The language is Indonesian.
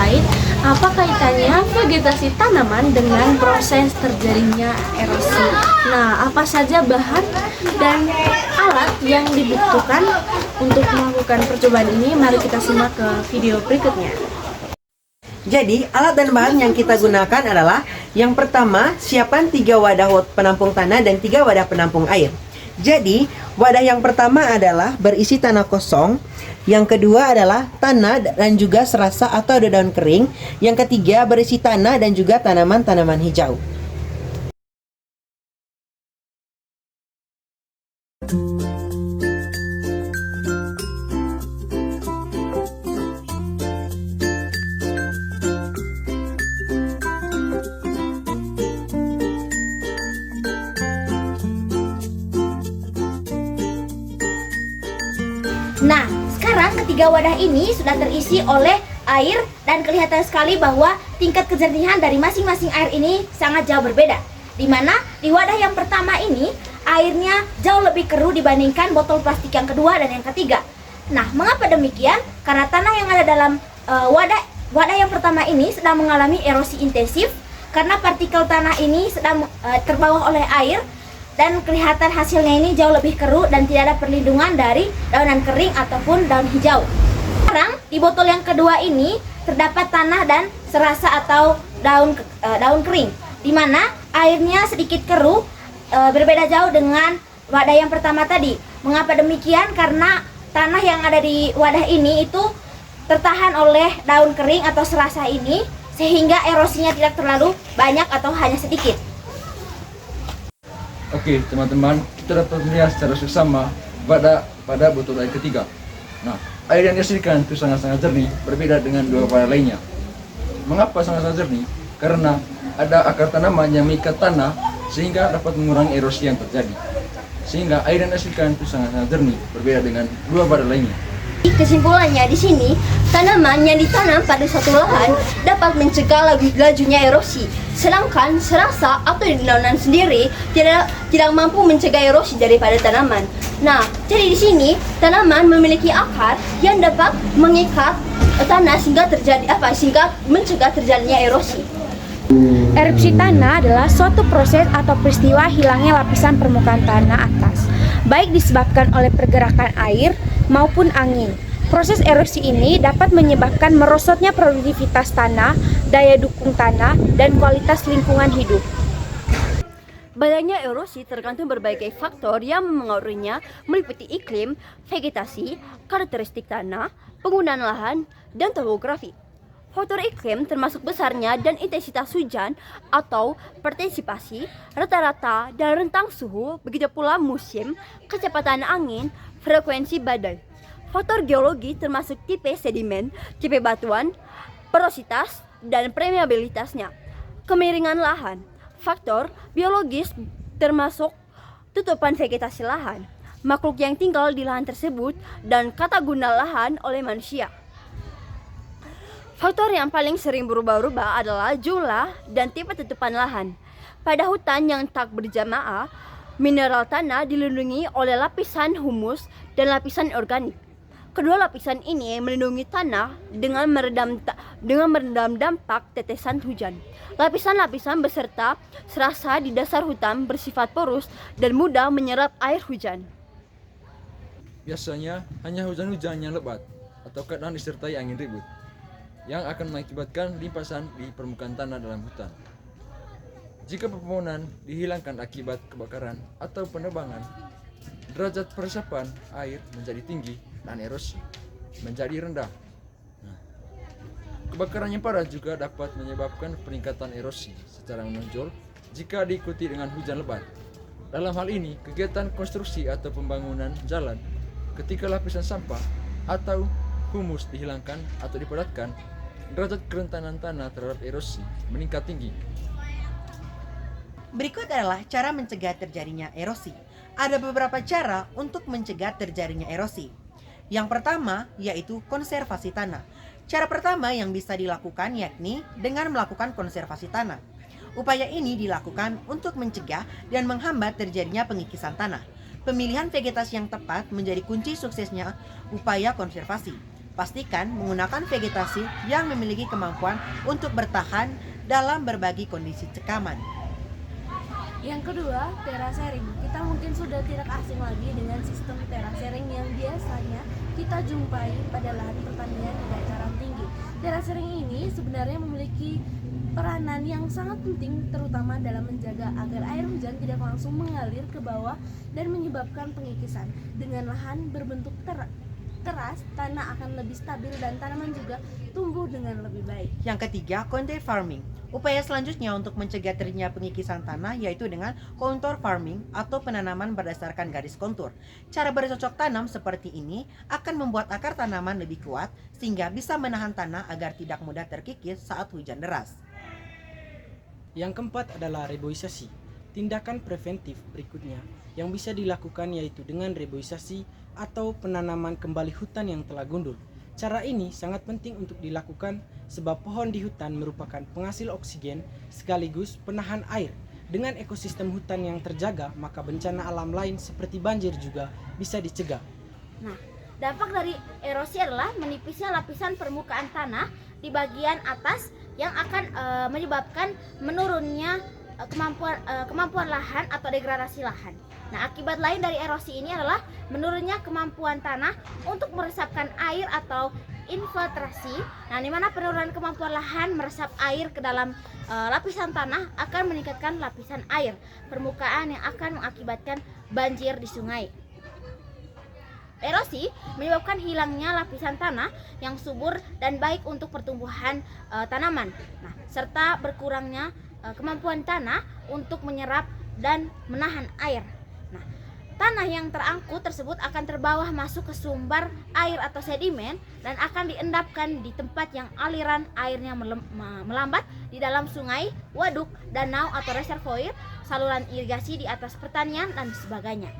terkait apa kaitannya vegetasi tanaman dengan proses terjadinya erosi. Nah, apa saja bahan dan alat yang dibutuhkan untuk melakukan percobaan ini? Mari kita simak ke video berikutnya. Jadi, alat dan bahan yang kita gunakan adalah yang pertama, siapkan 3 wadah penampung tanah dan 3 wadah penampung air. Jadi, wadah yang pertama adalah berisi tanah kosong, yang kedua adalah tanah dan juga serasa atau daun kering, yang ketiga berisi tanah dan juga tanaman-tanaman hijau. Nah, sekarang ketiga wadah ini sudah terisi oleh air dan kelihatan sekali bahwa tingkat kejernihan dari masing-masing air ini sangat jauh berbeda. Di mana di wadah yang pertama ini airnya jauh lebih keruh dibandingkan botol plastik yang kedua dan yang ketiga. Nah, mengapa demikian? Karena tanah yang ada dalam wadah yang pertama ini sedang mengalami erosi intensif karena partikel tanah ini sedang terbawa oleh air. Dan kelihatan hasilnya ini jauh lebih keruh dan tidak ada perlindungan dari daunan kering ataupun daun hijau. Sekarang di botol yang kedua ini terdapat tanah dan serasa atau daun kering, di mana airnya sedikit keruh, berbeda jauh dengan wadah yang pertama tadi. Mengapa demikian? Karena tanah yang ada di wadah ini itu tertahan oleh daun kering atau serasa ini, sehingga erosinya tidak terlalu banyak atau hanya sedikit. Oke teman-teman, kita dapat melihat secara seksama pada botol air ketiga. Nah, air yang dihasilkan itu sangat-sangat jernih, berbeda dengan dua wadah lainnya. Mengapa sangat-sangat jernih? Karena ada akar tanaman yang mengikat tanah sehingga dapat mengurangi erosi yang terjadi. Sehingga air yang dihasilkan itu sangat-sangat jernih, berbeda dengan dua wadah lainnya. Kesimpulannya di sini, tanaman yang ditanam pada suatu lahan dapat mencegah lajunya erosi, sedangkan serasa atau dedaunan sendiri tidak mampu mencegah erosi daripada tanaman. Nah, jadi di sini tanaman memiliki akar yang dapat mengikat tanah sehingga mencegah terjadinya erosi. Erupsi tanah adalah suatu proses atau peristiwa hilangnya lapisan permukaan tanah atas, baik disebabkan oleh pergerakan air maupun angin. Proses erosi ini dapat menyebabkan merosotnya produktivitas tanah, daya dukung tanah, dan kualitas lingkungan hidup. Badannya erosi tergantung berbagai faktor yang memengaruhinya, meliputi iklim, vegetasi, karakteristik tanah, penggunaan lahan, dan topografi. Faktor iklim termasuk besarnya dan intensitas hujan atau partisipasi, rata-rata dan rentang suhu, begitu pula musim, kecepatan angin, frekuensi badai. Faktor geologi termasuk tipe sedimen, tipe batuan, porositas, dan permeabilitasnya. Kemiringan lahan. Faktor biologis termasuk tutupan vegetasi lahan, makhluk yang tinggal di lahan tersebut, dan tata guna lahan oleh manusia. Faktor yang paling sering berubah-ubah adalah jumlah dan tipe tutupan lahan. Pada hutan yang tak berjamaah, mineral tanah dilindungi oleh lapisan humus dan lapisan organik. Kedua lapisan ini melindungi tanah dengan meredam dampak tetesan hujan. Lapisan-lapisan beserta serasa di dasar hutan bersifat porus dan mudah menyerap air hujan. Biasanya hanya hujan-hujan yang lebat atau kadang disertai angin ribut yang akan mengakibatkan limpasan di permukaan tanah dalam hutan. Jika pepohonan dihilangkan akibat kebakaran atau penebangan, derajat peresapan air menjadi tinggi dan erosi menjadi rendah. Kebakaran yang parah juga dapat menyebabkan peningkatan erosi secara menonjol jika diikuti dengan hujan lebat. Dalam hal ini, kegiatan konstruksi atau pembangunan jalan ketika lapisan sampah atau humus dihilangkan atau dipadatkan, derajat kerentanan tanah terhadap erosi meningkat tinggi. Berikut adalah cara mencegah terjadinya erosi. Ada beberapa cara untuk mencegah terjadinya erosi. Yang pertama yaitu konservasi tanah. Cara pertama yang bisa dilakukan yakni dengan melakukan konservasi tanah. Upaya ini dilakukan untuk mencegah dan menghambat terjadinya pengikisan tanah. Pemilihan vegetasi yang tepat menjadi kunci suksesnya upaya konservasi. Pastikan menggunakan vegetasi yang memiliki kemampuan untuk bertahan dalam berbagai kondisi cekaman. Yang kedua, terasering. Kita mungkin sudah tidak asing lagi dengan sistem terasering yang biasanya kita jumpai pada lahan pertanian di dataran tinggi. Terasering ini sebenarnya memiliki peranan yang sangat penting, terutama dalam menjaga agar air hujan tidak langsung mengalir ke bawah dan menyebabkan pengikisan. Dengan lahan berbentuk keras, tanah akan lebih stabil dan tanaman juga tumbuh dengan lebih baik. Yang ketiga, contour farming. Upaya selanjutnya untuk mencegah terjadinya pengikisan tanah yaitu dengan contour farming atau penanaman berdasarkan garis kontur. Cara bercocok tanam seperti ini akan membuat akar tanaman lebih kuat sehingga bisa menahan tanah agar tidak mudah terkikis saat hujan deras. Yang keempat adalah reboisasi. Tindakan preventif berikutnya yang bisa dilakukan yaitu dengan reboisasi atau penanaman kembali hutan yang telah gundul. Cara ini sangat penting untuk dilakukan sebab pohon di hutan merupakan penghasil oksigen sekaligus penahan air. Dengan ekosistem hutan yang terjaga, maka bencana alam lain seperti banjir juga bisa dicegah. Nah, dampak dari erosi adalah menipisnya lapisan permukaan tanah di bagian atas yang akan menyebabkan menurunnya kemampuan lahan atau degradasi lahan. Nah, akibat lain dari erosi ini adalah menurunnya kemampuan tanah untuk meresapkan air atau infiltrasi. Nah, di mana penurunan kemampuan lahan meresap air ke dalam lapisan tanah akan meningkatkan lapisan air permukaan yang akan mengakibatkan banjir di sungai. Erosi menyebabkan hilangnya lapisan tanah yang subur dan baik untuk pertumbuhan tanaman. Nah, serta berkurangnya kemampuan tanah untuk menyerap dan menahan air. Nah, tanah yang terangkut tersebut akan terbawa masuk ke sumber air atau sedimen dan akan diendapkan di tempat yang aliran airnya melambat di dalam sungai, waduk, danau atau reservoir, saluran irigasi di atas pertanian dan sebagainya.